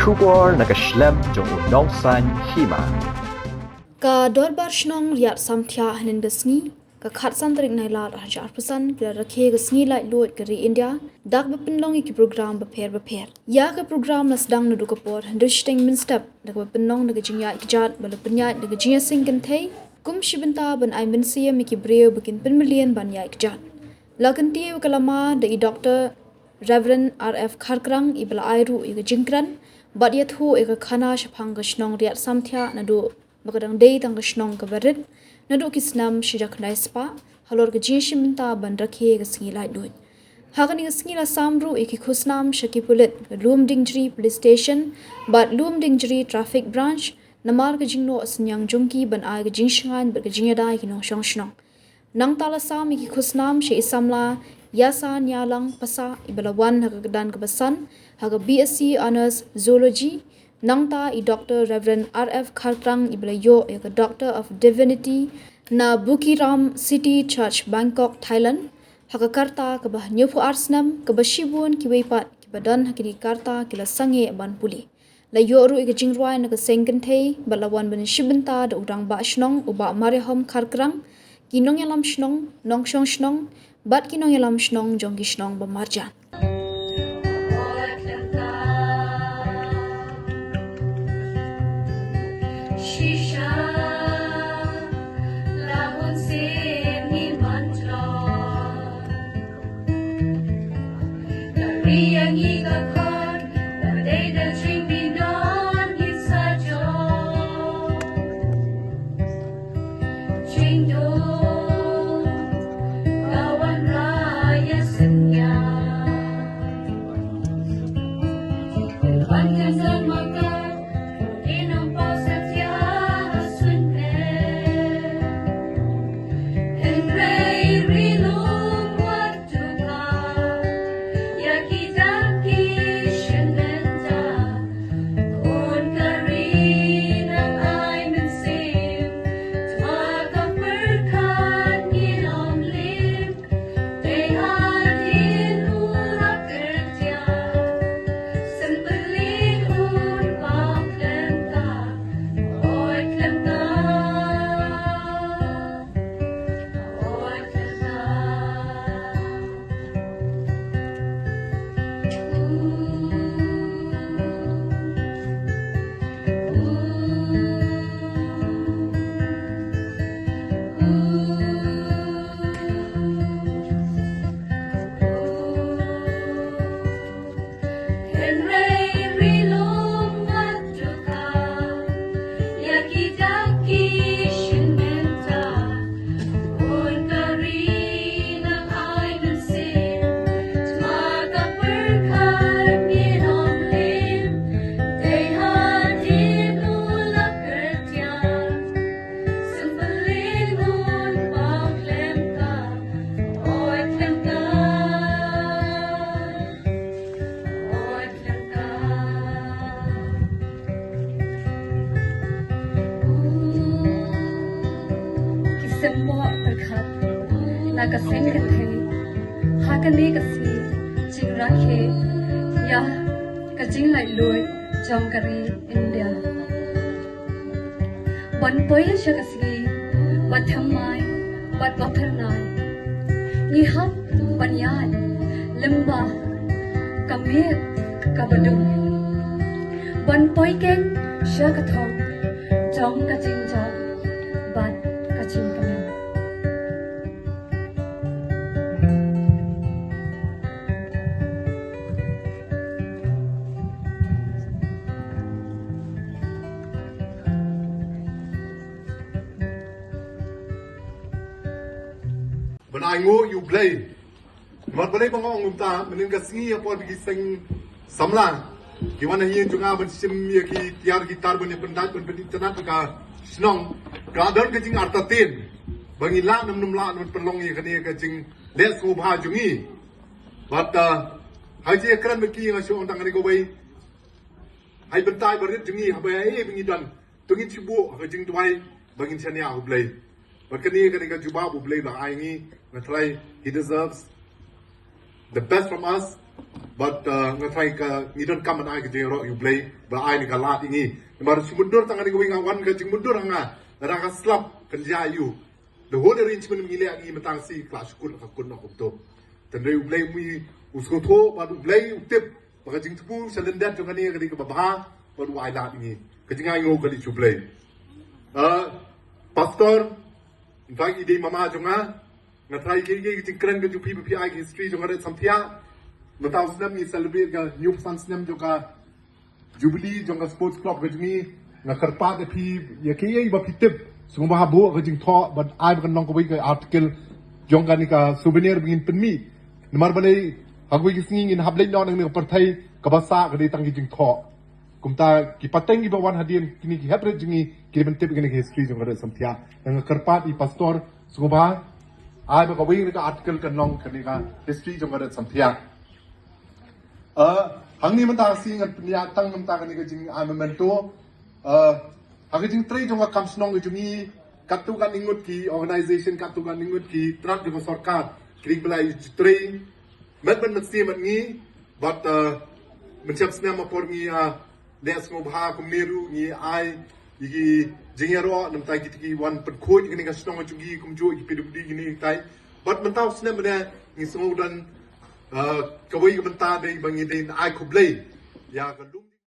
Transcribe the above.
Shubor nakaslem jong unong san Hima. Ka dorbar Shnong Riatsamthiah hanin ga Sngi ka khatsan tarik nai lat hajar pesan ka Rakhe ga Sngi Laitluid ka ri India dak ba Pynlong ki program Bapher. Ya ka program na sedang nudu kapor handushteng min step dak ba Pynlong dak jingya ikjat bala penyat dak jingya singkan thei kum shibenta ban ai min sia mi ki breu bikin pen million ban ya ikjat. Lakan tiu kalama da I Dr. Reverend RF Kharkrang ibla airu I ga jingkran bat yathu I ga khana shapang ga Shnong Riatsamthiah nadu Bakadang day tang Shnong ka barit nadu kisnam shirak naispa halor ka jinshim ta ban Rakhe ka Sngi Laitluid. Hakan ka Sngi la samru iki khusnam shaki pulit ka Loom Dingri police station bat Loom Dingri traffic branch namar ka jingno asnyang jungki ban ai ka jingshangan ber ka jingyada ki nong shong Shnong. Nang tala sam iki khusnam shi isamla yasa nyalang pasa ibalawan haga dan ka basan haga BSc honors zoology Nangta I Dr. Reverend RF Kharkrang iblayo I Doctor of Divinity na Bukiram City Church Bangkok Thailand hakakarta kabah nyupu arsnam kabah shibun kiweipat kibadan hakiri karta kila sange ban puli la yoru I jingrwai na kasengken thei balawan ban shibenta da udang ba Shnong uba marihom Kharkrang kinong yalam Shnong nong shong Shnong bat kinong yalam Shnong jonggi Shnong ba marjan semua berkat naga sengkete hakani kasi jing Rakhe ya kajing Laitluid jongkari India ban poya shakasi bathamai bat Bapher ni hat banyan lemba kamet kabadung ban poy ken shakathong jong kajing jong bat kajing kamen When I go, you play. Mat balay bang ngum ta, menin ka Sngi apol bigi sing samla. Ki wana hiyan junga ban sim ya ki tiar gitar ban pendat ban pedit tanat ka Shnong. Ka don ka jing artatin. Bangi la nam la nam Pynlong ya kani ka jing let so bha jungi. But hai je kran beki nga sho tang ni ko bai. Hai bentai barit jungi ha bai bingi dan. Tungi chibu ka jing twai bangin chania hu play. But kani ka juba hu play la ai ni. He deserves the best from us. but ngatrai ka ngidon kaman ai ke jero you play ba ai ni kalat ini mar mundur tangan ni wing awan ka jing mundur anga ra ka slap kerja you the whole arrangement ngile agi matang si class kun ka kun na to tendre you play mi usko tho ba du play utip ba jing tu selender jong ani ka di ka ba ba du ai lat ini ka jing ai ngo ka di chu play pastor in fact ide mama jonga ngatrai ke jing kren ka ju PPI history jong Riatsamthiah Matau senam ni celebrate ka new fun senam joka jubilee joka sports club ka jingi na karpa de pi ya ke ye ba pitip sungu ba bo ka jing tho but ai ba nong ko wi ka article jonga ni ka souvenir bingin penmi namar balai agwi ki singing in hablai no nang par thai ka ba sa ka de tang ki jing tho kumta ki pateng ki ba wan hadien kini ki habre jingi ki ben tip ki history jonga Riatsamthiah nang karpa i pastor sungu ba ai ba ka wi ka article ka nong ka ni ka history jonga Riatsamthiah hang ni mentang si ngan penia tang mentang ni ke jing memento aga jing trei jonga kam Shnong ke jungi katu kan ingut ki organization katu kan ingut ki trat di sarkar kring belai trei met mesti mat ngi but mencap snem apor ngi des ngo bha kum neru ngi ai igi jingero nam tai ki wan pet khoi ni ka Shnong jungi kum jo ki pdbd ni tai but mentang snem ne ngi songo dan kawai ka banta dai bangi dai ai kublai ya ka